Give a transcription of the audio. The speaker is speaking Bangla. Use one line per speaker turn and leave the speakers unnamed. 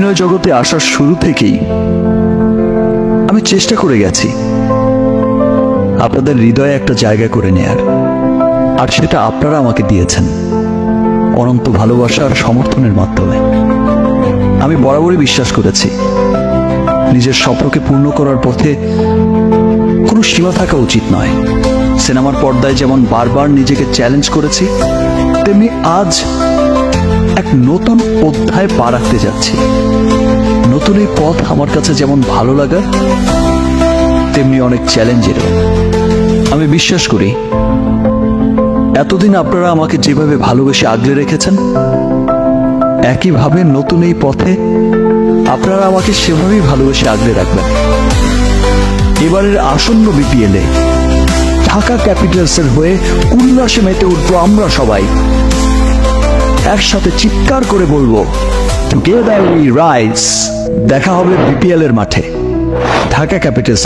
অভিনয় জগতে আসার শুরু থেকেই আমি চেষ্টা করে গেছি আপনাদের হৃদয়ে একটা জায়গা করে নেয়ার, আর সেটা আপনারা আমাকে দিয়েছেন অনন্ত ভালোবাসা আর সমর্থনের মাধ্যমে। আমি বরাবরই বিশ্বাস করেছি নিজের স্বপ্নকে পূর্ণ করার পথে কোনো সীমা থাকা উচিত নয়। সিনেমার পর্দায় যেমন বারবার নিজেকে চ্যালেঞ্জ করেছি, তেমনি আজ এক নতুন অধ্যায় পা রাখতে যাচ্ছি। নতুন এই পথ আমার কাছে যেমন ভালো লাগার, তেমনি অনেক চ্যালেঞ্জেরও। আমি বিশ্বাস করি এতদিন আপনারা আমাকে যেভাবে ভালোবেসে আগলে রেখেছেন, একইভাবে নতুন এই পথে আপনারা আমাকে সেভাবেই ভালোবেসে আগলে রাখবেন। এবারের আসন্ন বিপিএলে ঢাকা ক্যাপিটালসের হয়ে উল্লাসে মেতে উঠবো আমরা সবাই। একসাথে চিৎকার করে বলবো, টুগেদার উই রাইজ। দেখা হবে বিপিএল এর মাঠে, ঢাকা ক্যাপিটালস।